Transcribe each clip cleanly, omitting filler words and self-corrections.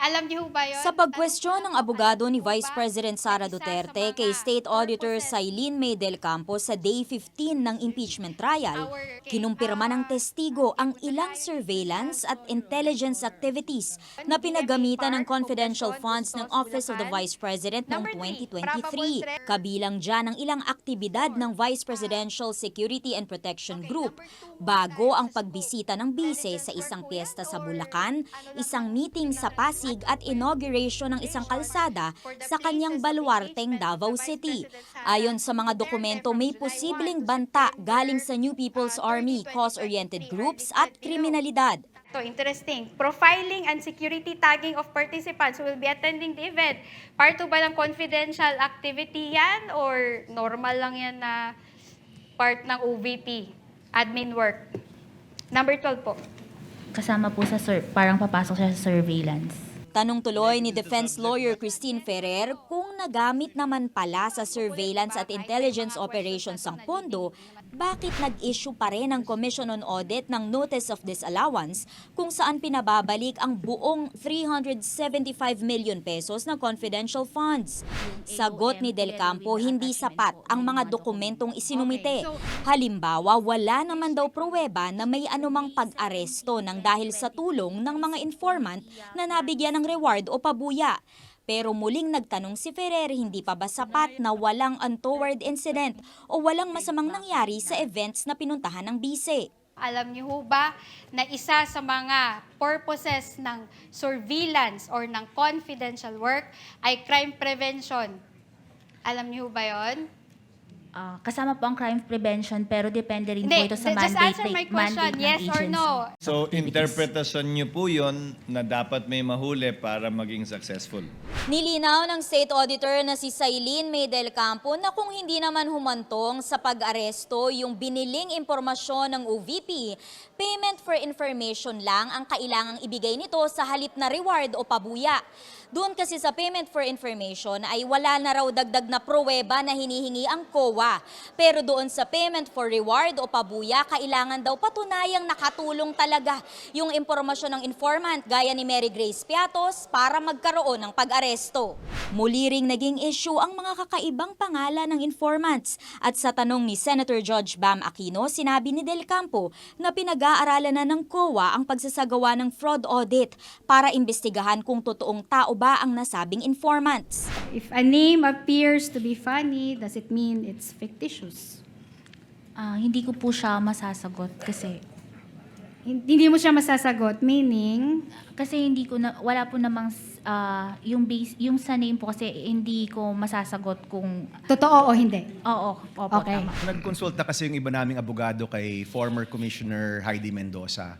Alam niyo ba yun? Sa pagkwestiyon ng abogado ni Vice President Sara Duterte kay State Auditor Sailin May del Campo sa Day 15 ng impeachment trial, kinumpirma ng testigo ang ilang surveillance at intelligence activities na pinagamitan ng confidential funds ng Office of the Vice President noong 2023. Kabilang dyan ang ilang aktibidad ng Vice Presidential Security and Protection Group bago ang pagbisita ng bise sa isang piyesta sa Bulacan, isang meeting sa Pasig at inauguration ng isang kalsada sa kanyang baluarteng Davao City. Ayon sa mga dokumento, may posibleng banta galing sa New People's Army, cause-oriented groups at kriminalidad. So interesting. Profiling and security tagging of participants who will be attending the event. Part ba ng confidential activity yan or normal lang yan na part ng OVP, admin work? Number 12 po. Kasama po sa parang papasok siya sa surveillance. Tanong tuloy ni defense lawyer Christine Ferrer kung nagamit naman pala sa surveillance at intelligence operations ang pondo, bakit nag-issue pa rin ang Commission on Audit ng Notice of Disallowance kung saan pinababalik ang buong 375 million pesos na confidential funds. Sagot ni Del Campo, hindi sapat ang mga dokumentong isinumite. Halimbawa, wala naman daw pruweba na may anumang pag-aresto ng dahil sa tulong ng mga informant na nabigyan ng reward o pabuya. Pero muling nagtanong si Ferrer, hindi pa ba sapat na walang untoward incident o walang masamang nangyari sa events na pinuntahan ng bise? Alam niyo ba na isa sa mga purposes ng surveillance or ng confidential work ay crime prevention? Alam niyo ba yon? Kasama po ang crime prevention pero depende rin po ito sa just answer my mandate question, ng yes or agency. no? So, interpretasyon niyo po yun na dapat may mahuli para maging successful. Nilinaw ng State Auditor na si Sailin May del Campo na kung hindi naman humantong sa pag-aresto yung biniling impormasyon ng OVP, payment for information lang ang kailangang ibigay nito sa halip na reward o pabuya. Doon kasi sa payment for information ay wala na raw dagdag na pruweba na hinihingi ang COA. Pero doon sa payment for reward o pabuya, kailangan daw patunayang nakatulong talaga yung impormasyon ng informant gaya ni Mary Grace Piatos para magkaroon ng pag-aresto. Muli ring naging issue ang mga kakaibang pangalan ng informants. At sa tanong ni Senator Judge Bam Aquino, sinabi ni Del Campo na pinag-aaralan na ng COA ang pagsasagawa ng fraud audit para imbestigahan kung totoong tao ba ang nasabing informants. If a name appears to be funny, does it mean it's fictitious? Hindi ko po siya masasagot kasi Hindi mo siya masasagot, meaning, hindi ko na wala po namang yung sa name po kasi hindi ko masasagot kung totoo o hindi? opo, Okay. tama. Nagkonsulta kasi yung iba naming abogado kay former Commissioner Heidi Mendoza.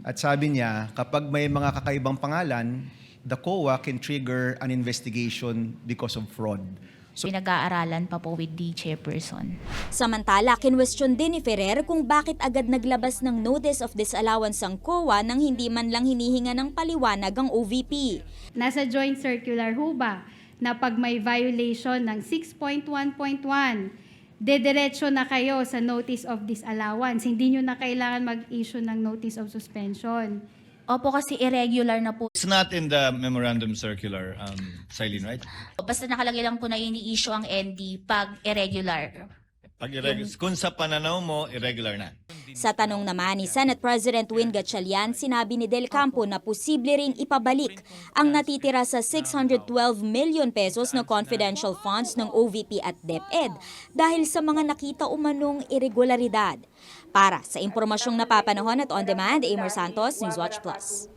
At sabi niya, kapag may mga kakaibang pangalan, the COA can trigger an investigation because of fraud. So, Pinag-aaralan pa po with the chairperson. Samantala, kinwestiyon din ni Ferrer kung bakit agad naglabas ng Notice of Disallowance ang COA nang hindi man lang hinihinga ng paliwanag ang OVP. Nasa joint circular ho ba na pag may violation ng 6.1.1, dediretso na kayo sa notice of disallowance. Hindi nyo na kailangan mag-issue ng notice of suspension. Opo, kasi irregular na po. It's not in the memorandum circular, Sailin, right? Basta nakalagay lang po na ini-issue ang ND pag irregular. Kung sa pananaw mo, irregular na. Sa tanong naman ni Senate President Win Gatchalian, sinabi ni Del Campo na posible ring ipabalik ang natitira sa 612 million pesos na confidential funds ng OVP at DepEd dahil sa mga nakita umanong irregularidad. Para sa impormasyong napapanahon at on demand, Amor Santos, Newswatch Plus.